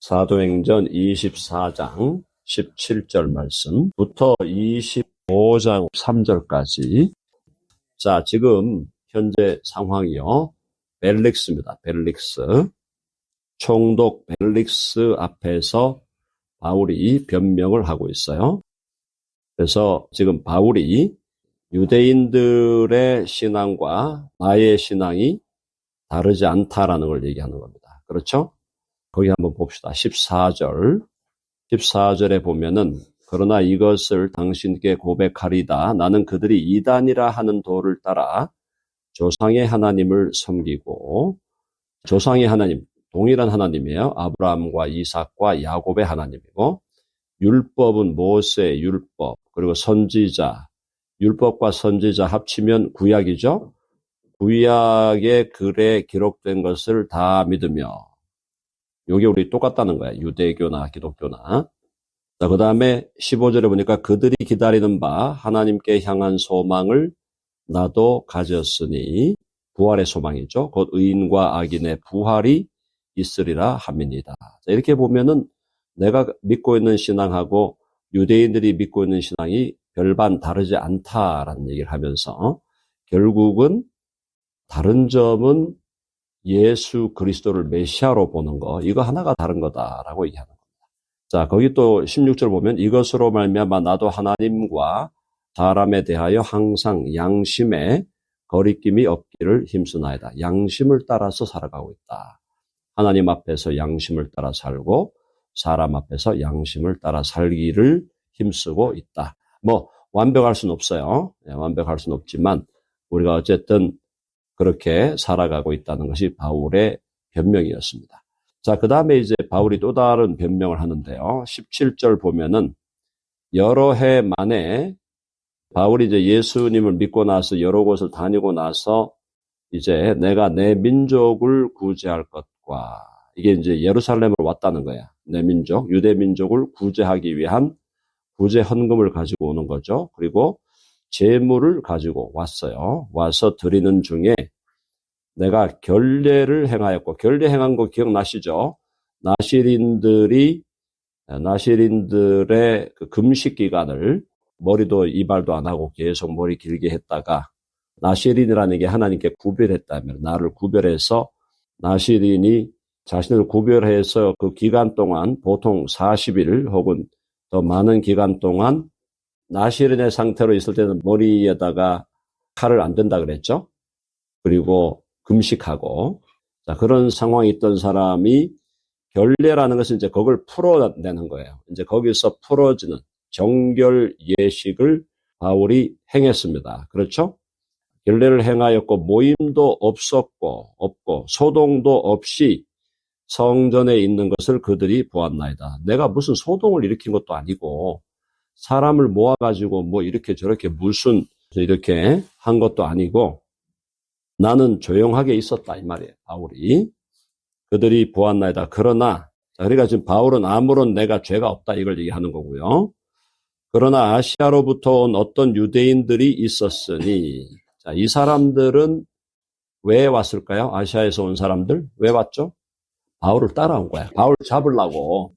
사도행전 24장 17절 말씀부터 25장 3절까지. 자, 지금 현재 상황이요. 벨릭스입니다. 벨릭스. 총독 벨릭스 앞에서 바울이 변명을 하고 있어요. 그래서 지금 바울이 유대인들의 신앙과 나의 신앙이 다르지 않다라는 걸 얘기하는 겁니다. 그렇죠? 거기 한번 봅시다. 14절에 보면은 그러나 이것을 당신께 고백하리다. 나는 그들이 이단이라 하는 도를 따라 조상의 하나님을 섬기고, 조상의 하나님, 동일한 하나님이에요. 아브라함과 이삭과 야곱의 하나님이고, 율법은 모세의 율법, 그리고 선지자, 율법과 선지자 합치면 구약이죠. 구약의 글에 기록된 것을 다 믿으며, 요게 우리 똑같다는 거야. 유대교나 기독교나. 자, 그 다음에 15절에 보니까 그들이 기다리는 바 하나님께 향한 소망을 나도 가졌으니, 부활의 소망이죠. 곧 의인과 악인의 부활이 있으리라 함이니이다. 자, 이렇게 보면은 내가 믿고 있는 신앙하고 유대인들이 믿고 있는 신앙이 별반 다르지 않다라는 얘기를 하면서 결국은 다른 점은 예수 그리스도를 메시아로 보는 거, 이거 하나가 다른 거다라고 얘기하는 겁니다. 자, 거기 또 16절 보면 이것으로 말미암아 나도 하나님과 사람에 대하여 항상 양심에 거리낌이 없기를 힘쓰나이다. 양심을 따라서 살아가고 있다. 하나님 앞에서 양심을 따라 살고 사람 앞에서 양심을 따라 살기를 힘쓰고 있다. 뭐 완벽할 수는 없어요. 완벽할 수는 없지만 우리가 어쨌든 그렇게 살아가고 있다는 것이 바울의 변명이었습니다. 자, 그 다음에 이제 바울이 또 다른 변명을 하는데요. 17절 보면은 여러 해 만에 바울이 이제 예수님을 믿고 나서 여러 곳을 다니고 나서 이제 내가 내 민족을 구제할 것과, 이게 이제 예루살렘으로 왔다는 거야. 내 민족, 유대 민족을 구제하기 위한 구제 헌금을 가지고 오는 거죠. 그리고 제물을 가지고 왔어요. 와서 드리는 중에 내가 결례를 행하였고, 결례 행한 거 기억나시죠? 나시린들의 그 금식 기간을 머리도 이발도 안 하고 계속 머리 길게 했다가, 나시린이라는 게 하나님께 구별했다면, 나를 구별해서 나시린이 자신을 구별해서 그 기간 동안 보통 40일 혹은 더 많은 기간 동안 나시린의 상태로 있을 때는 머리에다가 칼을 안 댄다 그랬죠. 그리고 금식하고, 자, 그런 상황이 있던 사람이 결례라는 것은 이제 그걸 풀어내는 거예요. 이제 거기서 풀어지는 정결 예식을 바울이 행했습니다. 그렇죠? 결례를 행하였고 모임도 없고 소동도 없이 성전에 있는 것을 그들이 보았나이다. 내가 무슨 소동을 일으킨 것도 아니고 사람을 모아가지고 뭐 이렇게 저렇게 무슨 이렇게 한 것도 아니고 나는 조용하게 있었다 이 말이에요. 바울이. 그들이 보았나이다. 그러나, 그러니까 지금 바울은 아무런 내가 죄가 없다 이걸 얘기하는 거고요. 그러나 아시아로부터 온 어떤 유대인들이 있었으니, 자, 이 사람들은 왜 왔을까요? 아시아에서 온 사람들 왜 왔죠? 바울을 따라온 거야. 바울 잡으려고.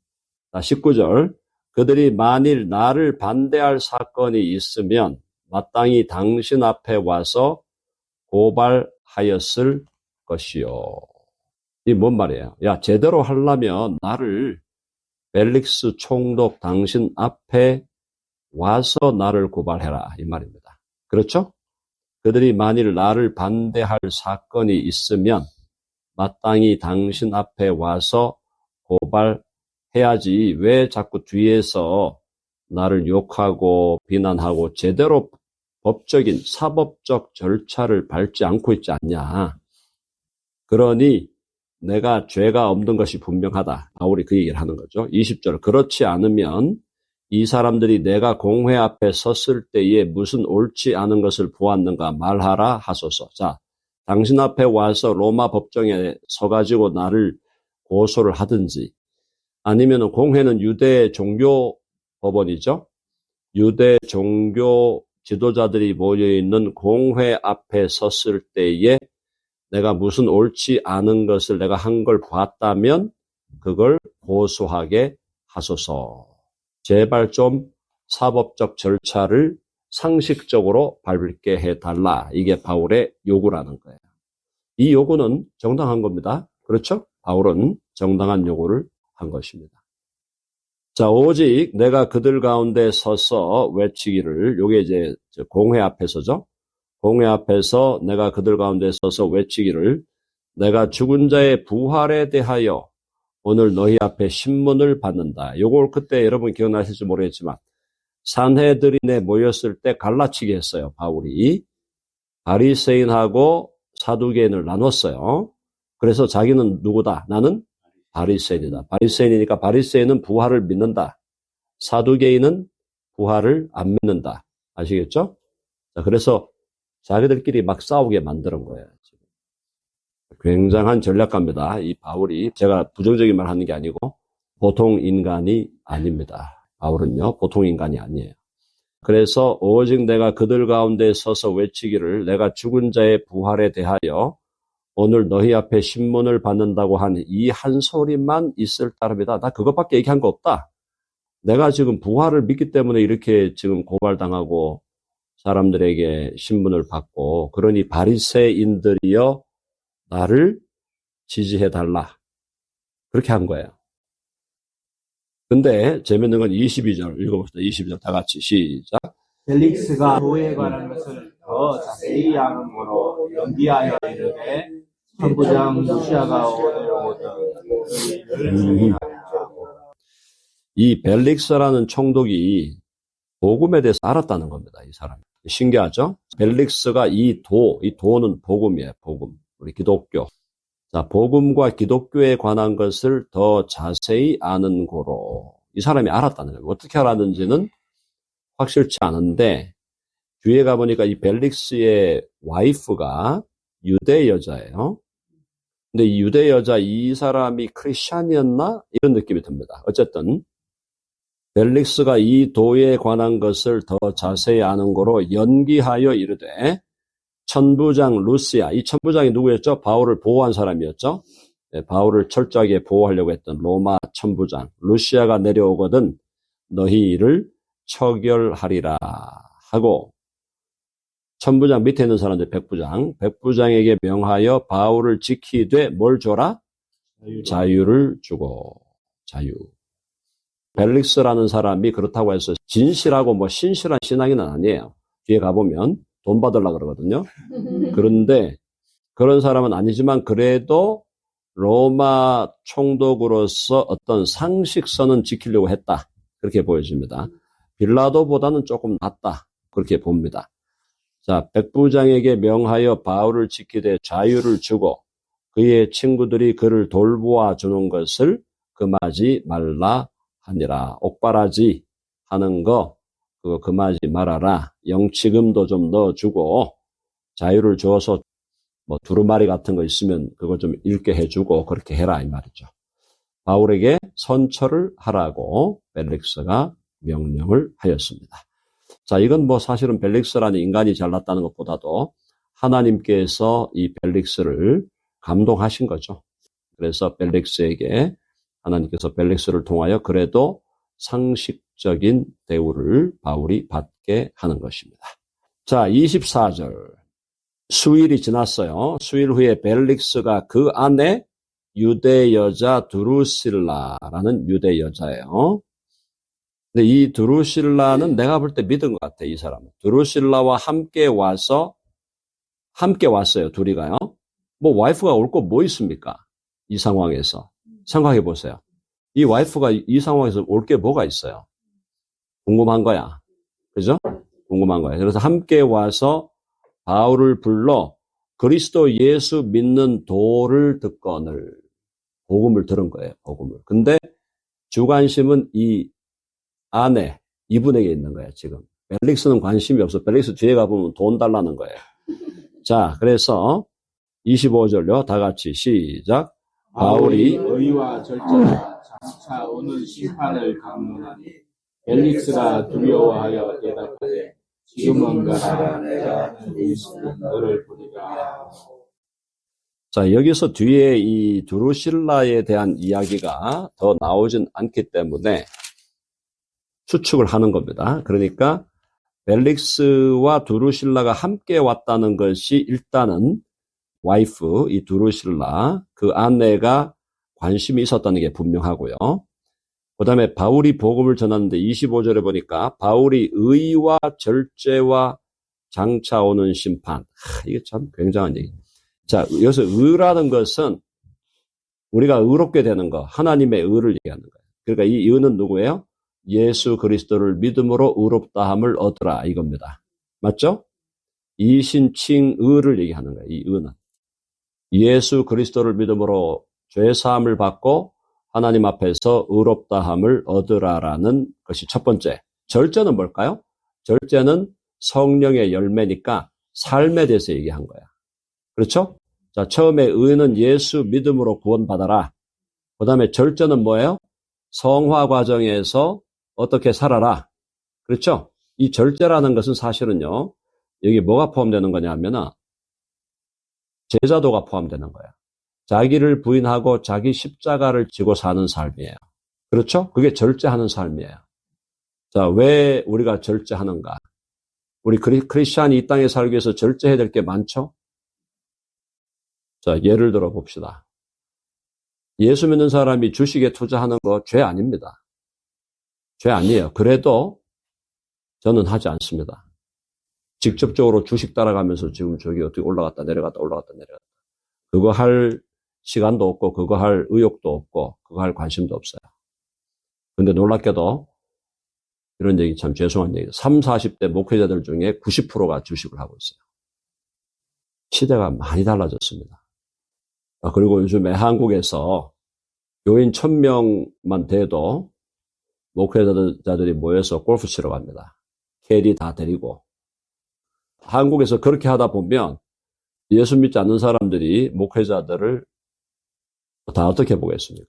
자, 19절. 그들이 만일 나를 반대할 사건이 있으면 마땅히 당신 앞에 와서 고발하였을 것이요. 이 뭔 말이에요? 야, 제대로 하려면 나를 벨릭스 총독 당신 앞에 와서 나를 고발해라 이 말입니다. 그렇죠? 그들이 만일 나를 반대할 사건이 있으면 마땅히 당신 앞에 와서 고발해야지 왜 자꾸 뒤에서 나를 욕하고 비난하고 제대로 법적인 사법적 절차를 밟지 않고 있지 않냐. 그러니 내가 죄가 없는 것이 분명하다. 바울이 그 얘기를 하는 거죠. 20절. 그렇지 않으면 이 사람들이 내가 공회 앞에 섰을 때에 무슨 옳지 않은 것을 보았는가 말하라 하소서. 자, 당신 앞에 와서 로마 법정에 서가지고 나를 고소를 하든지, 아니면 공회는 유대 종교 법원이죠. 유대 종교 지도자들이 모여있는 공회 앞에 섰을 때에 내가 무슨 옳지 않은 것을 내가 한 걸 봤다면 그걸 고소하게 하소서. 제발 좀 사법적 절차를 상식적으로 밟게 해달라. 이게 바울의 요구라는 거예요. 이 요구는 정당한 겁니다. 그렇죠? 바울은 정당한 요구를 한 것입니다. 자, 오직 내가 그들 가운데 서서 외치기를, 요게 이제 공회 앞에서죠. 공회 앞에서 내가 그들 가운데 서서 외치기를, 내가 죽은 자의 부활에 대하여 오늘 너희 앞에 신문을 받는다. 요걸 그때 여러분 기억나실지 모르겠지만 산헤드린에 모였을 때 갈라치기 했어요. 바울이 바리새인하고 사두개인을 나눴어요. 그래서 자기는 누구다? 나는 바리새인이다. 바리새인이니까 바리새인은 부활을 믿는다. 사두개인은 부활을 안 믿는다. 아시겠죠? 자, 그래서 자기들끼리 막 싸우게 만드는 거예요. 굉장한 전략가입니다. 이 바울이, 제가 부정적인 말 하는 게 아니고 보통 인간이 아닙니다. 바울은요, 보통 인간이 아니에요. 그래서 오직 내가 그들 가운데 서서 외치기를, 내가 죽은 자의 부활에 대하여 오늘 너희 앞에 신문을 받는다고 한 이 한 소리만 있을 따름이다. 나 그것밖에 얘기한 거 없다. 내가 지금 부활을 믿기 때문에 이렇게 지금 고발당하고 사람들에게 신문을 받고, 그러니 바리새인들이여 나를 지지해달라. 그렇게 한 거예요. 근데 재밌는 건 22절 읽어봅시다. 22절 다 같이 시작. 벨릭스가 도에 관한 것을 더 자세히 아는으로 연기하여 이르되 천부장 루시아가 오늘 오든 이 벨릭스라는 총독이 복음에 대해서 알았다는 겁니다. 이 사람이. 신기하죠? 벨릭스가 이 도는 복음이에요. 복음. 우리 기독교. 자, 복음과 기독교에 관한 것을 더 자세히 아는 고로 이 사람이 알았다는 거예요. 어떻게 알았는지는 확실치 않은데 뒤에 가보니까 이 벨릭스의 와이프가 유대 여자예요. 근데 이 유대 여자 이 사람이 크리스찬이었나? 이런 느낌이 듭니다. 어쨌든 벨릭스가 이 도에 관한 것을 더 자세히 아는 거로 연기하여 이르되 천부장 루시아, 이 천부장이 누구였죠? 바울을 보호한 사람이었죠. 네, 바울을 철저하게 보호하려고 했던 로마 천부장 루시아가 내려오거든 너희 이를 처결하리라 하고, 천부장 밑에 있는 사람들 백부장에게 명하여 바울을 지키되 뭘 줘라? 자유를 주고. 자유. 벨릭스라는 사람이 그렇다고 해서 진실하고 뭐 신실한 신앙인은 아니에요. 뒤에 가보면 돈 받으려고 그러거든요. 그런데 그런 사람은 아니지만 그래도 로마 총독으로서 어떤 상식선은 지키려고 했다. 그렇게 보여집니다. 빌라도보다는 조금 낫다. 그렇게 봅니다. 자, 백부장에게 명하여 바울을 지키되 자유를 주고 그의 친구들이 그를 돌보아 주는 것을 금하지 말라 하니라. 옥바라지 하는 거 그거 금하지 말아라. 영치금도 좀 넣어주고 자유를 줘서 뭐 두루마리 같은 거 있으면 그거 좀 읽게 해주고 그렇게 해라 이 말이죠. 바울에게 선처를 하라고 벨릭스가 명령을 하였습니다. 자, 이건 뭐 사실은 벨릭스라는 인간이 잘났다는 것보다도 하나님께서 이 벨릭스를 감동하신 거죠. 그래서 벨릭스에게 하나님께서 벨릭스를 통하여 그래도 상식적인 대우를 바울이 받게 하는 것입니다. 자, 24절. 수일이 지났어요. 수일 후에 벨릭스가 그 안에 유대 여자 드루실라라는 유대 여자예요. 근데 이 드루실라는 내가 볼 때 믿은 것 같아, 이 사람은. 드루실라와 함께 왔어요, 둘이가요. 뭐 와이프가 올 거 뭐 있습니까? 이 상황에서. 생각해 보세요. 이 와이프가 이 상황에서 올 게 뭐가 있어요? 궁금한 거야. 그죠? 궁금한 거야. 그래서 함께 와서 바울을 불러 그리스도 예수 믿는 도를 듣거늘. 복음을 들은 거예요, 복음을. 근데 주관심은 이 아내, 이분에게 있는 거예요, 지금. 벨릭스는 관심이 없어. 벨릭스 뒤에 가보면 돈 달라는 거예요. 자, 그래서 25절요. 다 같이 시작. 바울이 의와 절제와 장차 오는 심판을 강론하니 벨릭스가 두려워하여 대답하되 지금은 가라. 내가 너를 보리라. 자, 여기서 뒤에 이 두루실라에 대한 이야기가 더 나오진 않기 때문에 추측을 하는 겁니다. 그러니까 벨릭스와 두루실라가 함께 왔다는 것이 일단은 와이프, 이 두루실라, 그 아내가 관심이 있었다는 게 분명하고요. 그 다음에 바울이 복음을 전하는데 25절에 보니까 바울이 의와 절제와 장차 오는 심판. 이게 참 굉장한 얘기. 자, 여기서 의라는 것은 우리가 의롭게 되는 거, 하나님의 의를 얘기하는 거예요. 그러니까 이 의는 누구예요? 예수 그리스도를 믿음으로 의롭다함을 얻으라 이겁니다. 맞죠? 이신칭 의를 얘기하는 거예요. 이 의는. 예수 그리스도를 믿음으로 죄사함을 받고 하나님 앞에서 의롭다함을 얻으라라는 것이 첫 번째. 절제는 뭘까요? 절제는 성령의 열매니까 삶에 대해서 얘기한 거야. 그렇죠? 자, 처음에 의는 예수 믿음으로 구원받아라. 그 다음에 절제는 뭐예요? 성화 과정에서 어떻게 살아라. 그렇죠? 이 절제라는 것은 사실은요, 여기 뭐가 포함되는 거냐 하면은 제자도가 포함되는 거야. 자기를 부인하고 자기 십자가를 지고 사는 삶이에요. 그렇죠? 그게 절제하는 삶이에요. 자, 왜 우리가 절제하는가? 우리 크리스찬이 이 땅에 살기 위해서 절제해야 될 게 많죠? 자, 예를 들어 봅시다. 예수 믿는 사람이 주식에 투자하는 거 죄 아닙니다. 죄 아니에요. 그래도 저는 하지 않습니다. 직접적으로 주식 따라가면서 지금 저기 어떻게 올라갔다 내려갔다 올라갔다 내려갔다. 그거 할 시간도 없고 그거 할 의욕도 없고 그거 할 관심도 없어요. 근데 놀랍게도 이런 얘기 참 죄송한 얘기죠. 30, 40대 목회자들 중에 90%가 주식을 하고 있어요. 시대가 많이 달라졌습니다. 그리고 요즘에 한국에서 교인 1000명만 돼도 목회자들이 모여서 골프 치러 갑니다. 캐디 다 데리고. 한국에서 그렇게 하다 보면 예수 믿지 않는 사람들이 목회자들을 다 어떻게 보겠습니까?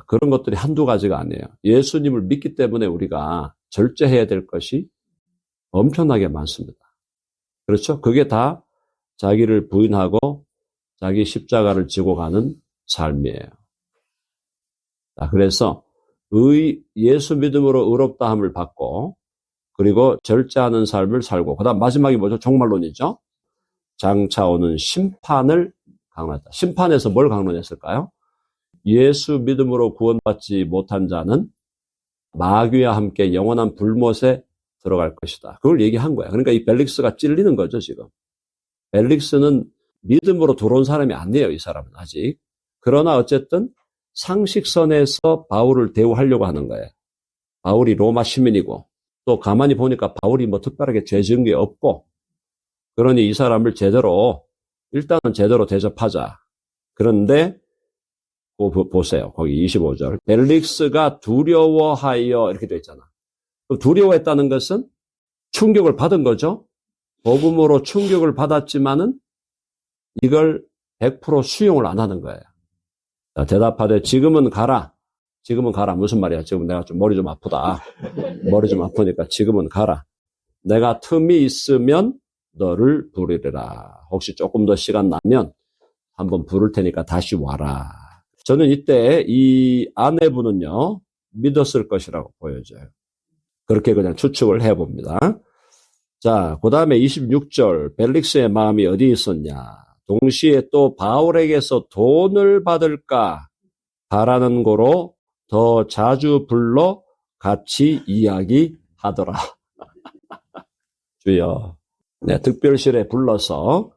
그런 것들이 한두 가지가 아니에요. 예수님을 믿기 때문에 우리가 절제해야 될 것이 엄청나게 많습니다. 그렇죠? 그게 다 자기를 부인하고 자기 십자가를 지고 가는 삶이에요. 그래서 예수 믿음으로 의롭다함을 받고 그리고 절제하는 삶을 살고 그다음 마지막이 뭐죠? 종말론이죠. 장차 오는 심판을 강론했다. 심판에서 뭘 강론했을까요? 예수 믿음으로 구원받지 못한 자는 마귀와 함께 영원한 불못에 들어갈 것이다. 그걸 얘기한 거야. 그러니까 이 벨릭스가 찔리는 거죠, 지금. 벨릭스는 믿음으로 들어온 사람이 아니에요, 이 사람은 아직. 그러나 어쨌든 상식선에서 바울을 대우하려고 하는 거예요. 바울이 로마 시민이고 또 가만히 보니까 바울이 뭐 특별하게 죄 지은 게 없고 그러니 이 사람을 일단은 제대로 대접하자. 그런데 보세요. 거기 25절. 벨릭스가 두려워하여 이렇게 돼 있잖아. 두려워했다는 것은 충격을 받은 거죠. 복음으로 충격을 받았지만은 이걸 100% 수용을 안 하는 거예요. 자, 대답하되 지금은 가라. 지금은 가라. 무슨 말이야? 지금 내가 좀 머리 좀 아프다. 머리 좀 아프니까 지금은 가라. 내가 틈이 있으면 너를 부르리라. 혹시 조금 더 시간 나면 한번 부를 테니까 다시 와라. 저는 이때 이 아내분은요, 믿었을 것이라고 보여져요. 그렇게 그냥 추측을 해봅니다. 자, 그 다음에 26절, 벨릭스의 마음이 어디 있었냐. 동시에 또 바울에게서 돈을 받을까 바라는 거로 더 자주 불러 같이 이야기하더라. 주여. 네, 특별실에 불러서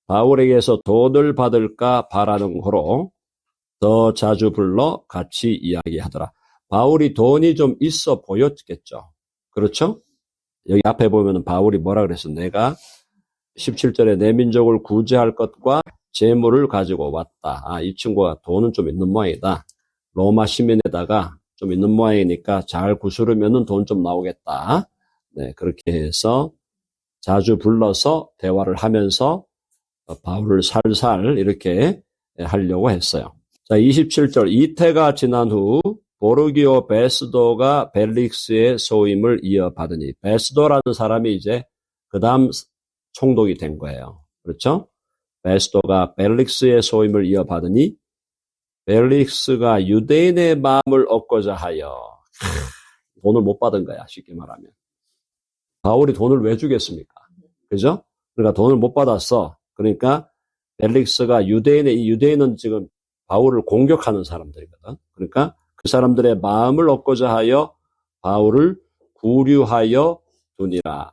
바울에게서 돈을 받을까 바라는 거로 더 자주 불러 같이 이야기하더라. 바울이 돈이 좀 있어 보였겠죠. 그렇죠? 여기 앞에 보면은 바울이 뭐라 그랬어? 내가 17절에 내 민족을 구제할 것과 재물을 가지고 왔다. 이 친구가 돈은 좀 있는 모양이다. 로마 시민에다가 좀 있는 모양이니까 잘 구스르면은 돈 좀 나오겠다. 네, 그렇게 해서 자주 불러서 대화를 하면서 바울을 살살 이렇게 하려고 했어요. 자, 27절. 이태가 지난 후 보르기오 베스도가 벨릭스의 소임을 이어받으니, 베스도라는 사람이 이제 그 다음 총독이 된 거예요. 그렇죠? 베스도가 벨릭스의 소임을 이어받으니 벨릭스가 유대인의 마음을 얻고자 하여 돈을 못 받은 거야, 쉽게 말하면. 바울이 돈을 왜 주겠습니까? 그죠? 그러니까 돈을 못 받았어. 그러니까 벨릭스가 이 유대인은 지금 바울을 공격하는 사람들이거든. 그러니까 그 사람들의 마음을 얻고자 하여 바울을 구류하여 두니라.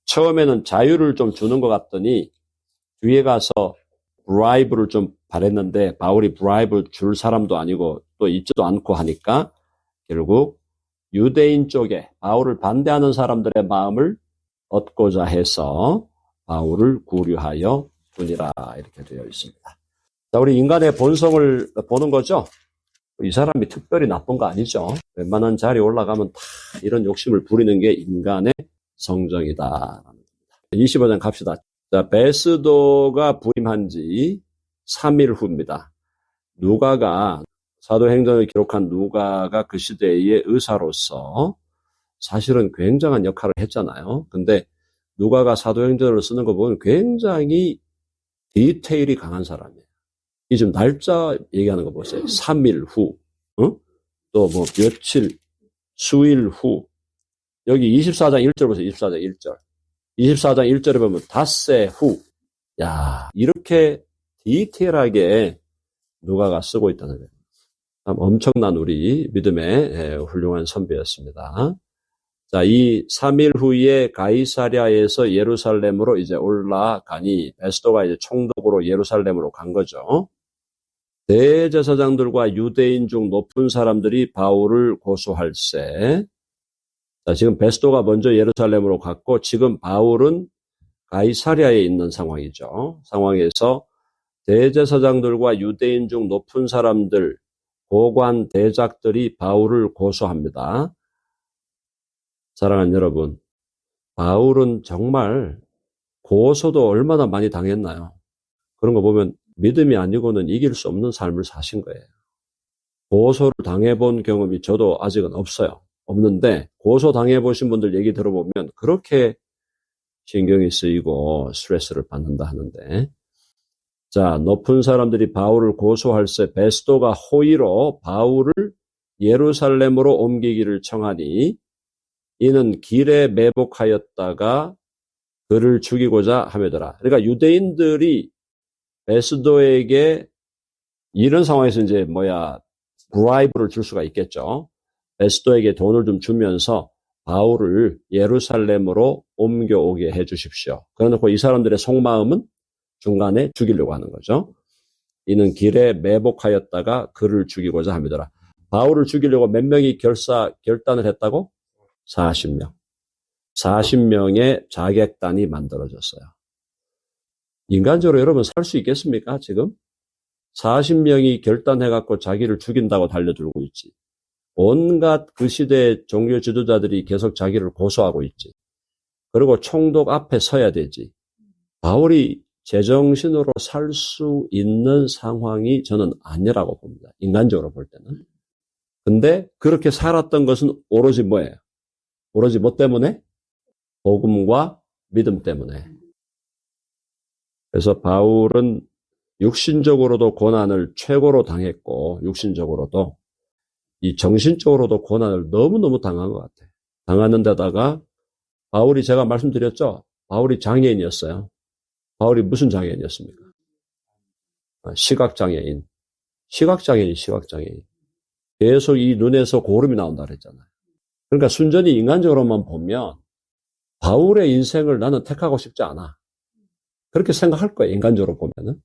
처음에는 자유를 좀 주는 것 같더니 뒤에 가서 브라이브를 좀 바랬는데 바울이 브라이브를 줄 사람도 아니고 또 있지도 않고 하니까 결국 유대인 쪽에 바울을 반대하는 사람들의 마음을 얻고자 해서 바울을 구류하여 두니라 이렇게 되어 있습니다. 자, 우리 인간의 본성을 보는 거죠. 이 사람이 특별히 나쁜 거 아니죠. 웬만한 자리에 올라가면 다 이런 욕심을 부리는 게 인간의 성정이다. 25장 갑시다. 자, 베스도가 부임한 지 3일 후입니다. 누가가 사도행전을 기록한 누가가 그 시대의 의사로서 사실은 굉장한 역할을 했잖아요. 근데 누가가 사도행전을 쓰는 거 보면 굉장히 디테일이 강한 사람이에요. 이 지금 날짜 얘기하는 거 보세요. 3일 후, 또 뭐 며칠, 수일 후. 여기 24장 1절 보세요. 24장 1절. 24장 1절에 보면 닷새 후. 야, 이렇게 디테일하게 누가가 쓰고 있다는 거예요. 참 엄청난 우리 믿음의 훌륭한 선배였습니다. 자, 이 3일 후에 가이사랴에서 예루살렘으로 이제 올라가니 베스도가 이제 총독으로 예루살렘으로 간 거죠. 대제사장들과 유대인 중 높은 사람들이 바울을 고소할세. 자, 지금 베스도가 먼저 예루살렘으로 갔고 지금 바울은 가이사랴에 있는 상황이죠. 상황에서 대제사장들과 유대인 중 높은 사람들, 고관 대작들이 바울을 고소합니다. 사랑하는 여러분, 바울은 정말 고소도 얼마나 많이 당했나요? 그런 거 보면 믿음이 아니고는 이길 수 없는 삶을 사신 거예요. 고소를 당해본 경험이 저도 아직은 없어요. 없는데 고소 당해보신 분들 얘기 들어보면 그렇게 신경이 쓰이고 스트레스를 받는다 하는데, 자, 높은 사람들이 바울을 고소할세 베스도가 호의로 바울을 예루살렘으로 옮기기를 청하니 이는 길에 매복하였다가 그를 죽이고자 하며더라. 그러니까 유대인들이 베스도에게 이런 상황에서 이제 브라이브를 줄 수가 있겠죠. 베스도에게 돈을 좀 주면서 바울을 예루살렘으로 옮겨오게 해 주십시오. 그래놓고 이 사람들의 속마음은 중간에 죽이려고 하는 거죠. 이는 길에 매복하였다가 그를 죽이고자 하며더라. 바울을 죽이려고 몇 명이 결단을 했다고? 40명. 40명의 자객단이 만들어졌어요. 인간적으로 여러분 살 수 있겠습니까, 지금? 40명이 결단해갖고 자기를 죽인다고 달려들고 있지. 온갖 그 시대의 종교 지도자들이 계속 자기를 고소하고 있지. 그리고 총독 앞에 서야 되지. 바울이 제정신으로 살 수 있는 상황이 저는 아니라고 봅니다. 인간적으로 볼 때는. 근데 그렇게 살았던 것은 오로지 뭐예요? 오로지 뭐 때문에? 복음과 믿음 때문에. 그래서 바울은 육신적으로도 고난을 최고로 당했고 육신적으로도 이 정신적으로도 고난을 너무너무 당한 것 같아요. 당하는 데다가 바울이 제가 말씀드렸죠. 바울이 장애인이었어요. 바울이 무슨 장애인이었습니까? 시각장애인. 시각장애인. 계속 이 눈에서 고름이 나온다 그랬잖아요. 그러니까 순전히 인간적으로만 보면 바울의 인생을 나는 택하고 싶지 않아. 그렇게 생각할 거예요. 인간적으로 보면은.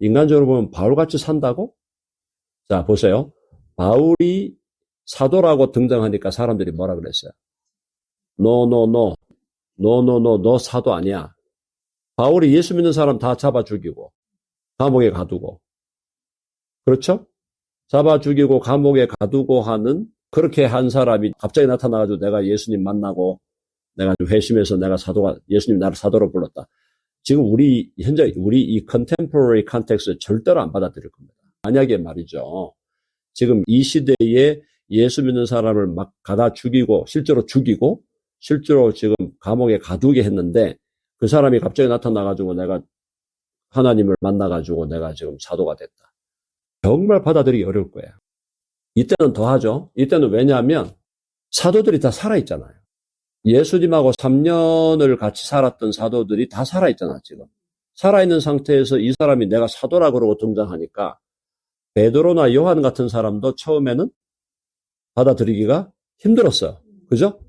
인간적으로 보면 바울같이 산다고? 자, 보세요. 바울이 사도라고 등장하니까 사람들이 뭐라 그랬어요? No, 너 사도 아니야. 바울이 예수 믿는 사람 다 잡아 죽이고 감옥에 가두고, 그렇죠? 잡아 죽이고 감옥에 가두고 하는, 그렇게 한 사람이 갑자기 나타나가지고 내가 예수님 만나고 내가 회심해서 예수님 나를 사도로 불렀다. 지금 현재 우리 이 contemporary context 절대로 안 받아들일 겁니다. 만약에 말이죠. 지금 이 시대에 예수 믿는 사람을 막 가다 죽이고, 실제로 지금 감옥에 가두게 했는데, 그 사람이 갑자기 나타나가지고 내가 하나님을 만나가지고 내가 지금 사도가 됐다. 정말 받아들이기 어려울 거예요. 이때는 더 하죠. 이때는 왜냐하면 사도들이 다 살아있잖아요. 예수님하고 3년을 같이 살았던 사도들이 다 살아있잖아, 지금. 살아있는 상태에서 이 사람이 내가 사도라 그러고 등장하니까 베드로나 요한 같은 사람도 처음에는 받아들이기가 힘들었어요. 그죠?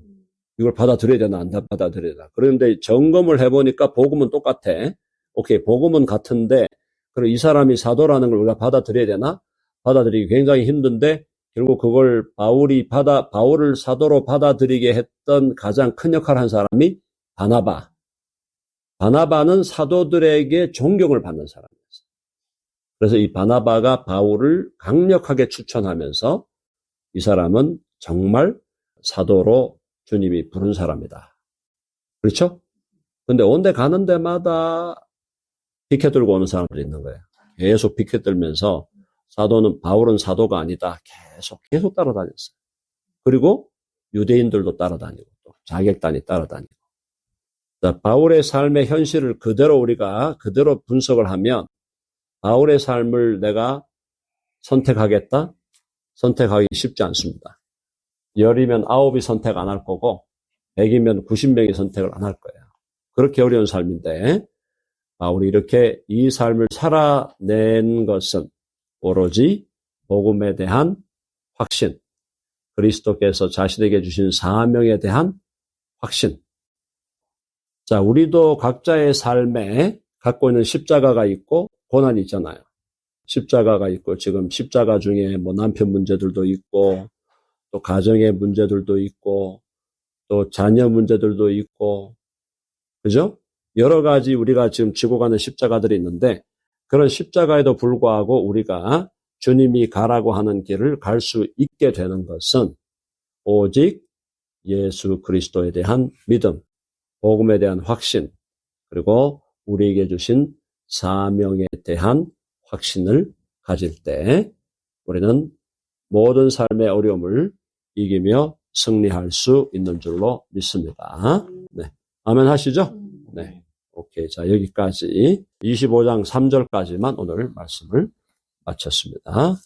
이걸 받아들여야 되나 안 받아들여야 되나. 그런데 점검을 해보니까 복음은 똑같아. 오케이, 복음은 같은데 그럼 이 사람이 사도라는 걸 우리가 받아들여야 되나? 받아들이기 굉장히 힘든데 결국 그걸 바울을 사도로 받아들이게 했던 가장 큰 역할을 한 사람이 바나바. 바나바는 사도들에게 존경을 받는 사람이었어요. 그래서 이 바나바가 바울을 강력하게 추천하면서 이 사람은 정말 사도로 주님이 부른 사람이다. 그렇죠? 근데 온데 가는 데마다 비켜 들고 오는 사람들이 있는 거예요. 계속 비켜 들면서 바울은 사도가 아니다. 계속 따라다녔어요. 그리고 유대인들도 따라다니고 또 자객단이 따라다니고. 자, 바울의 삶의 현실을 그대로 분석을 하면 바울의 삶을 내가 선택하겠다? 선택하기 쉽지 않습니다. 10이면 9이 선택 안 할 거고 100이면 90명이 선택을 안 할 거예요. 그렇게 어려운 삶인데 바울이 이렇게 이 삶을 살아낸 것은 오로지 복음에 대한 확신, 그리스도께서 자신에게 주신 사명에 대한 확신. 자, 우리도 각자의 삶에 갖고 있는 십자가가 있고 고난이 있잖아요. 십자가가 있고 지금 십자가 중에 뭐 남편 문제들도 있고 또 가정의 문제들도 있고 또 자녀 문제들도 있고 그죠? 여러 가지 우리가 지금 지고 가는 십자가들이 있는데 그런 십자가에도 불구하고 우리가 주님이 가라고 하는 길을 갈 수 있게 되는 것은 오직 예수 그리스도에 대한 믿음, 복음에 대한 확신, 그리고 우리에게 주신 사명에 대한 확신을 가질 때 우리는 모든 삶의 어려움을 이기며 승리할 수 있는 줄로 믿습니다. 네. 아멘 하시죠? 네. 오케이. 자, 여기까지 25장 3절까지만 오늘 말씀을 마쳤습니다.